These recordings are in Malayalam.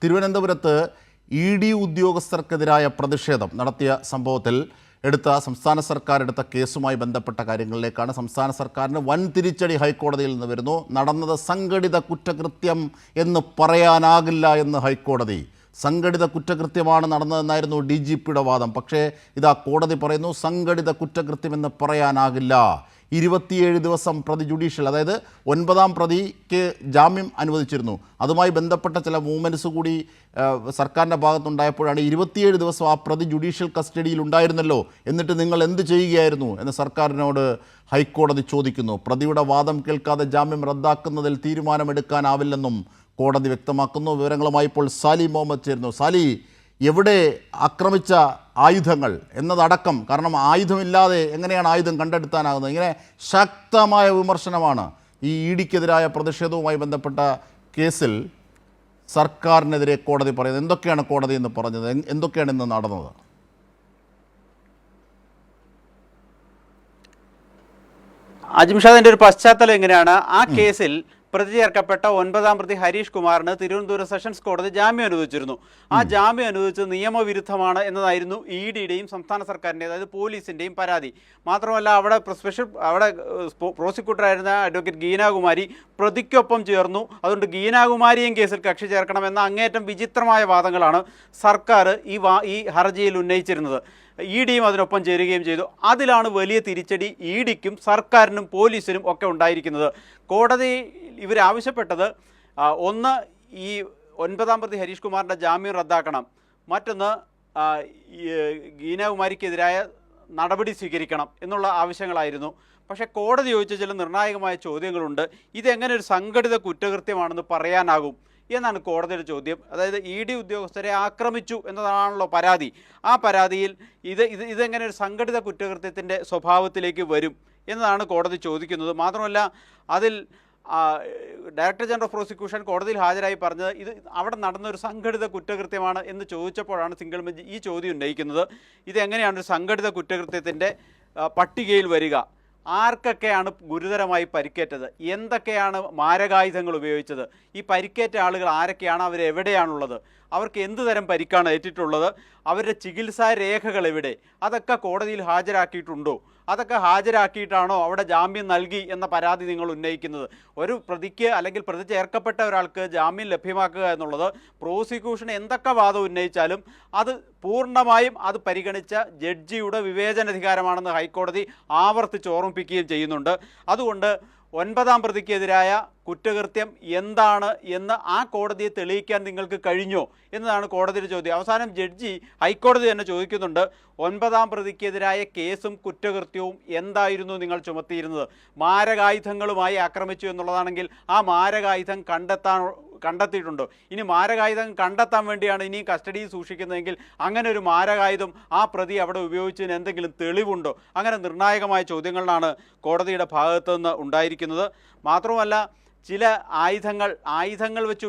തിരുവനന്തപുരത്ത് ഇ.ഡി. ഉദ്യോഗസ്ഥർക്കെതിരായ പ്രതിഷേധം നടത്തിയ സംഭവത്തിൽ സംസ്ഥാന സർക്കാർ എടുത്ത കേസുമായി ബന്ധപ്പെട്ട കാര്യങ്ങളിലേക്കാണ്. സംസ്ഥാന സർക്കാരിന് വൻ തിരിച്ചടി ഹൈക്കോടതിയിൽ നിന്ന് വരുന്നു. നടന്നത് സംഘടിത കുറ്റകൃത്യം എന്ന് പറയാനാകില്ല എന്ന് ഹൈക്കോടതി. സംഘടിത കുറ്റകൃത്യമാണ് നടന്നതെന്നായിരുന്നു DGPയുടെ വാദം. പക്ഷേ ഇതാ കോടതി പറയുന്നു സംഘടിത കുറ്റകൃത്യമെന്ന് പറയാനാകില്ല. 27 ദിവസം പ്രതി ജുഡീഷ്യൽ, അതായത് 9ാം പ്രതിക്ക് ജാമ്യം അനുവദിച്ചിരുന്നു. അതുമായി ബന്ധപ്പെട്ട ചില മൂവ്മെൻറ്റ്സ് കൂടി സർക്കാരിൻ്റെ ഭാഗത്തുണ്ടായപ്പോഴാണ് 27 ദിവസം ആ പ്രതി ജുഡീഷ്യൽ കസ്റ്റഡിയിൽ ഉണ്ടായിരുന്നല്ലോ, എന്നിട്ട് നിങ്ങൾ എന്ത് ചെയ്യുകയായിരുന്നു എന്ന് സർക്കാരിനോട് ഹൈക്കോടതി ചോദിക്കുന്നു. പ്രതിയുടെ വാദം കേൾക്കാതെ ജാമ്യം റദ്ദാക്കുന്നതിൽ തീരുമാനമെടുക്കാനാവില്ലെന്നും കോടതി വ്യക്തമാക്കുന്നു. വിവരങ്ങളുമായി ഇപ്പോൾ സാലി മുഹമ്മദ് ചേരുന്നു. സാലി, എവിടെ ആക്രമിച്ച ആയുധങ്ങൾ എന്നതടക്കം, കാരണം ആയുധമില്ലാതെ എങ്ങനെയാണ് ആയുധം കണ്ടെടുത്താനാകുന്നത്? ഇങ്ങനെ ശക്തമായ വിമർശനമാണ് ഈ ഇഡിക്കെതിരായ പ്രതിഷേധവുമായി ബന്ധപ്പെട്ട കേസിൽ സർക്കാരിനെതിരെ കോടതി പറയുന്നത്. എന്തൊക്കെയാണ് കോടതി എന്ന് പറഞ്ഞത്? എന്തൊക്കെയാണ് ഇന്ന് നടന്നത്? അജിംഷാദിന്റെ ഒരു പശ്ചാത്തലം എങ്ങനെയാണ്? ആ കേസിൽ പ്രതി ചേർക്കപ്പെട്ട 9ാം പ്രതി ഹരീഷ് കുമാറിന് തിരുവനന്തപുരം സെഷൻസ് കോടതി ജാമ്യം അനുവദിച്ചിരുന്നു. ആ ജാമ്യം അനുവദിച്ചത് നിയമവിരുദ്ധമാണ് എന്നതായിരുന്നു ഇഡിയുടെയും സംസ്ഥാന സർക്കാരിൻ്റെ, അതായത് പോലീസിൻ്റെയും പരാതി. മാത്രമല്ല അവിടെ പ്രോസിക്യൂട്ടറായിരുന്ന അഡ്വക്കേറ്റ് ഗീനാകുമാരി പ്രതിക്കൊപ്പം ചേർന്നു. അതുകൊണ്ട് ഗീനാകുമാരിയും കേസിൽ കക്ഷി ചേർക്കണമെന്ന അങ്ങേയറ്റം വിചിത്രമായ വാദങ്ങളാണ് സർക്കാർ ഈ ഹർജിയിൽ ഉന്നയിച്ചിരുന്നത്. ഇഡിയും അതിനൊപ്പം ചേരുകയും ചെയ്തു. അതിലാണ് വലിയ തിരിച്ചടി ഇഡിക്കും സർക്കാരിനും പോലീസിനും ഒക്കെ ഉണ്ടായിരിക്കുന്നത്. കോടതി ഇവരാവശ്യപ്പെട്ടത് ഒന്ന്, ഈ 9ാം പ്രതി ഹരീഷ് കുമാറിൻ്റെ ജാമ്യം റദ്ദാക്കണം. മറ്റൊന്ന്, ഗീനാകുമാരിക്കെതിരായ നടപടി സ്വീകരിക്കണം എന്നുള്ള ആവശ്യങ്ങളായിരുന്നു. പക്ഷേ കോടതി ചോദിച്ച ചില നിർണായകമായ ചോദ്യങ്ങളുണ്ട്. ഇതെങ്ങനെ ഒരു സംഘടിത കുറ്റകൃത്യമാണെന്ന് പറയാനാകും എന്നാണ് കോടതിയുടെ ചോദ്യം. അതായത് ഇഡി ഉദ്യോഗസ്ഥരെ ആക്രമിച്ചു എന്നതാണല്ലോ പരാതി. ആ പരാതിയിൽ ഇതെങ്ങനെ ഒരു സംഘടിത കുറ്റകൃത്യത്തിൻ്റെ സ്വഭാവത്തിലേക്ക് വരും എന്നതാണ് കോടതി ചോദിക്കുന്നത്. മാത്രമല്ല അതിൽ ഡയറക്ടർ ജനറൽ ഓഫ് പ്രോസിക്യൂഷൻ കോടതിയിൽ ഹാജരായി പറഞ്ഞത് ഇത് അവിടെ നടന്നൊരു സംഘടിത കുറ്റകൃത്യമാണ് എന്ന് ചോദിച്ചപ്പോഴാണ് സിംഗിൾ ബെഞ്ച് ഈ ചോദ്യം ഉന്നയിക്കുന്നത്. ഇതെങ്ങനെയാണ് ഒരു സംഘടിത കുറ്റകൃത്യത്തിൻ്റെ പട്ടികയിൽ വരിക? ആർക്കൊക്കെയാണ് ഗുരുതരമായി പരിക്കേറ്റത്? എന്തൊക്കെയാണ് മാരകായുധങ്ങൾ ഉപയോഗിച്ചത്? ഈ പരിക്കേറ്റ ആളുകൾ ആരൊക്കെയാണ്? അവരെവിടെയാണുള്ളത്? അവർക്ക് എന്ത് തരം പരിക്കാണ് ഏറ്റിട്ടുള്ളത്? അവരുടെ ചികിത്സാ രേഖകൾ എവിടെ? അതൊക്കെ കോടതിയിൽ ഹാജരാക്കിയിട്ടുണ്ടോ? അതൊക്കെ ഹാജരാക്കിയിട്ടാണോ അവിടെ ജാമ്യം നൽകി എന്ന പരാതി നിങ്ങൾ ഉന്നയിക്കുന്നത്? ഒരു പ്രതിക്ക് അല്ലെങ്കിൽ പ്രതി ചേർക്കപ്പെട്ട ഒരാൾക്ക് ജാമ്യം ലഭ്യമാക്കുക എന്നുള്ളത് പ്രോസിക്യൂഷൻ എന്തൊക്കെ വാദം ഉന്നയിച്ചാലും അത് പൂർണ്ണമായും അത് പരിഗണിച്ച ജഡ്ജിയുടെ വിവേചനാധികാരമാണെന്ന് ഹൈക്കോടതി ആവർത്തിച്ച് ഓർമ്മിപ്പിക്കുകയും ചെയ്യുന്നുണ്ട്. അതുകൊണ്ട് 9ാം പ്രതിക്കെതിരായ കുറ്റകൃത്യം എന്താണ് എന്ന് ആ കോടതിയെ തെളിയിക്കാൻ നിങ്ങൾക്ക് കഴിഞ്ഞോ എന്നതാണ് കോടതിയുടെ ചോദ്യം. അവസാനം ജഡ്ജി ഹൈക്കോടതി തന്നെ ചോദിക്കുന്നുണ്ട്, 9ാം പ്രതിക്കെതിരായ കേസും കുറ്റകൃത്യവും എന്തായിരുന്നു നിങ്ങൾ ചുമത്തിയിരുന്നത്? മാരകായുധങ്ങളുമായി ആക്രമിച്ചു എന്നുള്ളതാണെങ്കിൽ ആ മാരകായുധം കണ്ടെത്തിയിട്ടുണ്ടോ? ഇനി മാരകായുധം കണ്ടെത്താൻ വേണ്ടിയാണ് ഇനി കസ്റ്റഡിയിൽ സൂക്ഷിക്കുന്നതെങ്കിൽ അങ്ങനെ ഒരു മാരകായുധം ആ പ്രതി അവിടെ ഉപയോഗിച്ചതിന് എന്തെങ്കിലും തെളിവുണ്ടോ? അങ്ങനെ നിർണായകമായ ചോദ്യങ്ങളാണ് കോടതിയുടെ ഭാഗത്തു നിന്ന് ഉണ്ടായിരിക്കുന്നത്. മാത്രമല്ല ചില ആയുധങ്ങൾ വെച്ച്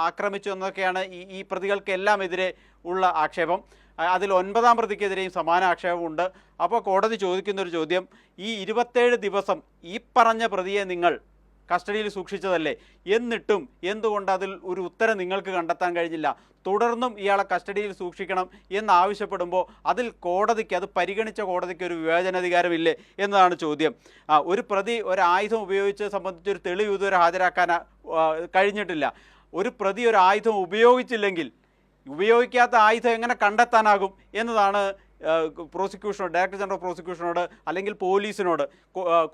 ആക്രമിച്ചു എന്നൊക്കെയാണ് ഈ പ്രതികൾക്കെല്ലാം എതിരെ ഉള്ള ആക്ഷേപം. അതിൽ 9ാം പ്രതിക്കെതിരെയും സമാന ആക്ഷേപമുണ്ട്. അപ്പോൾ കോടതി ചോദിക്കുന്നൊരു ചോദ്യം, ഈ 27 ദിവസം ഈ പറഞ്ഞ പ്രതിയെ നിങ്ങൾ കസ്റ്റഡിയിൽ സൂക്ഷിച്ചതല്ലേ, എന്നിട്ടും എന്തുകൊണ്ട് അതിൽ ഒരു ഉത്തരം നിങ്ങൾക്ക് കണ്ടെത്താൻ കഴിഞ്ഞില്ല? തുടർന്നും ഇയാളെ കസ്റ്റഡിയിൽ സൂക്ഷിക്കണം എന്നാവശ്യപ്പെടുമ്പോൾ അതിൽ അത് പരിഗണിച്ച കോടതിക്ക് ഒരു വിവേചനാധികാരമില്ലേ എന്നതാണ് ചോദ്യം. ഒരു പ്രതി ഒരു ആയുധം ഉപയോഗിച്ച് സംബന്ധിച്ചൊരു തെളിവ് ഇതുവരെ ഹാജരാക്കാൻ കഴിഞ്ഞിട്ടില്ല. ഒരു പ്രതി ഒരു ആയുധം ഉപയോഗിച്ചില്ലെങ്കിൽ ഉപയോഗിക്കാത്ത ആയുധം എങ്ങനെ കണ്ടെത്താനാകും എന്നതാണ് ഡയറക്ടർ ജനറൽ പ്രോസിക്യൂഷനോട് അല്ലെങ്കിൽ പോലീസിനോട്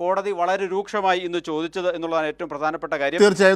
കോടതി വളരെ രൂക്ഷമായി ഇന്ന് ചോദിച്ചത് എന്നുള്ളതാണ് ഏറ്റവും പ്രധാനപ്പെട്ട കാര്യം. തീർച്ചയായും